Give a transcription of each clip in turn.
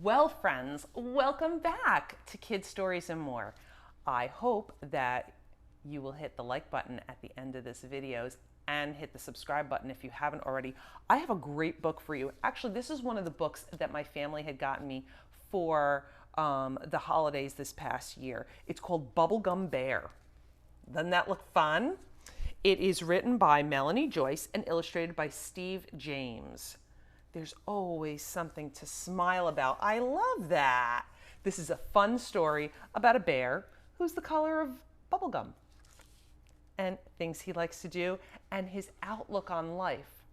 Well, friends, welcome back to Kids Stories and More. I hope that you will hit the like button at the end of this video and hit the subscribe button if you haven't already. I have a great book for you. Actually, this is one of the books that my family had gotten me for the holidays this past year. It's called Bubblegum Bear. Doesn't that look fun? It is written by Melanie Joyce and illustrated by Steve James. There's always something to smile about. I love that. This is a fun story about a bear who's the color of bubblegum and things he likes to do and his outlook on life.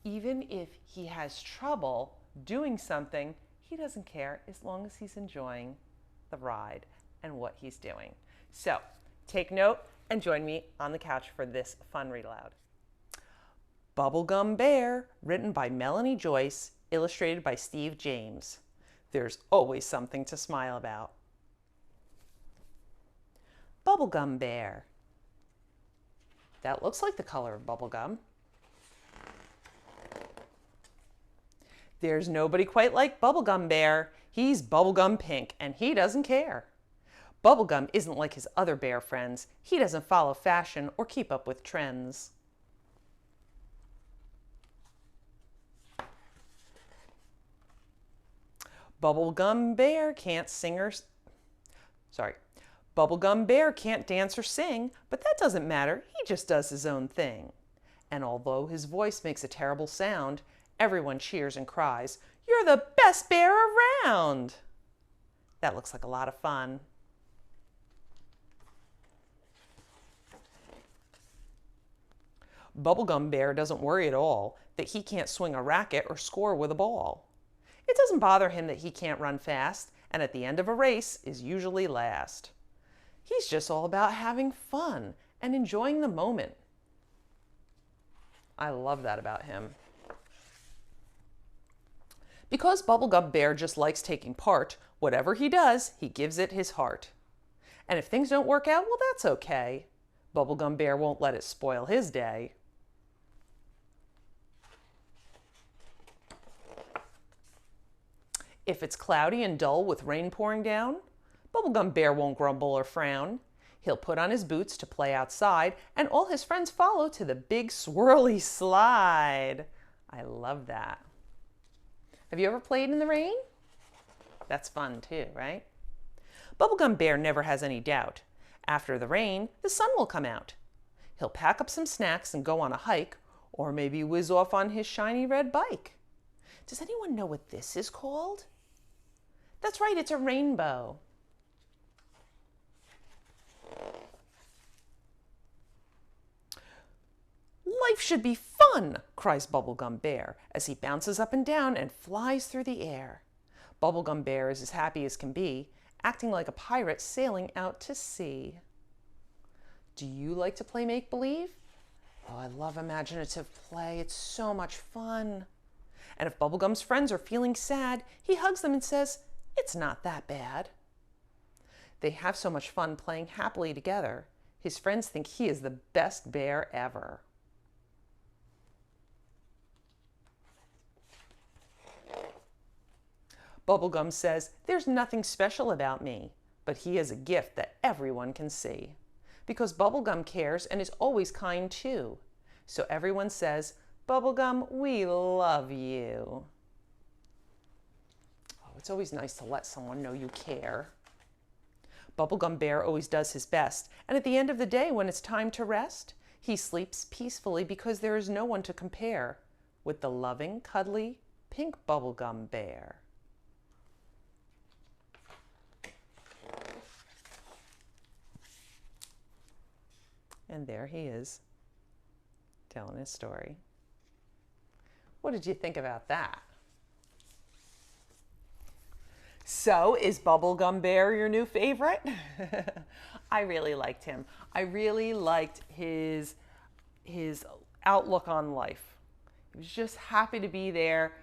Even if he has trouble doing something, he doesn't care as long as he's enjoying the ride and what he's doing. So take note and join me on the couch for this fun read aloud. Bubblegum Bear, written by Melanie Joyce, illustrated by Steve James. There's always something to smile about. Bubblegum Bear. That looks like the color of bubblegum. There's nobody quite like Bubblegum Bear. He's bubblegum pink and he doesn't care. Bubblegum isn't like his other bear friends. He doesn't follow fashion or keep up with trends. Bubblegum Bear can't Bubblegum Bear can't dance or sing, but that doesn't matter. He just does his own thing. And although his voice makes a terrible sound, everyone cheers and cries, "You're the best bear around!" That looks like a lot of fun. Bubblegum Bear doesn't worry at all that he can't swing a racket or score with a ball. It doesn't bother him that he can't run fast, and at the end of a race is usually last. He's just all about having fun and enjoying the moment. I love that about him. Because Bubblegum Bear just likes taking part, whatever he does, he gives it his heart. And if things don't work out, well, that's okay. Bubblegum Bear won't let it spoil his day. If it's cloudy and dull with rain pouring down, Bubblegum Bear won't grumble or frown. He'll put on his boots to play outside, and all his friends follow to the big swirly slide. I love that. Have you ever played in the rain? That's fun too, right? Bubblegum Bear never has any doubt. After the rain, the sun will come out. He'll pack up some snacks and go on a hike, or maybe whiz off on his shiny red bike. Does anyone know what this is called? That's right, it's a rainbow. Life should be fun, cries Bubblegum Bear as he bounces up and down and flies through the air. Bubblegum Bear is as happy as can be, acting like a pirate sailing out to sea. Do you like to play make-believe? Oh, I love imaginative play. It's so much fun. And if Bubblegum's friends are feeling sad, he hugs them and says, "It's not that bad." They have so much fun playing happily together. His friends think he is the best bear ever. Bubblegum says, "There's nothing special about me," but he is a gift that everyone can see. Because Bubblegum cares and is always kind too. So everyone says, "Bubblegum, we love you." Oh, it's always nice to let someone know you care. Bubblegum Bear always does his best, and at the end of the day, when it's time to rest, he sleeps peacefully because there is no one to compare with the loving, cuddly, pink Bubblegum Bear. And there he is, telling his story. What did you think about that? So, is Bubblegum Bear your new favorite? I really liked him. I really liked his outlook on life. He was just happy to be there,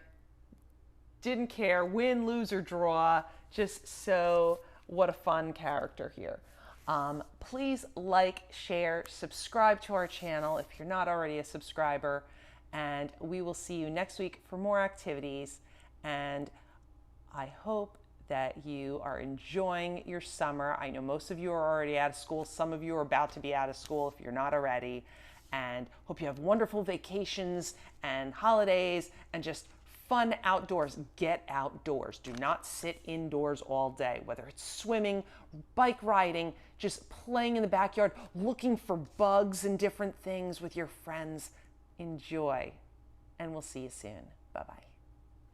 didn't care, win, lose, or draw. Just so, what a fun character here. Please like, share, subscribe to our channel if you're not already a subscriber, and we will see you next week for more activities. And I hope that you are enjoying your summer. I know most of you are already out of school. Some of you are about to be out of school if you're not already. And hope you have wonderful vacations and holidays and just fun outdoors. Get outdoors. Do not sit indoors all day, whether it's swimming, bike riding, just playing in the backyard, looking for bugs and different things with your friends. Enjoy. And we'll see you soon. Bye-bye.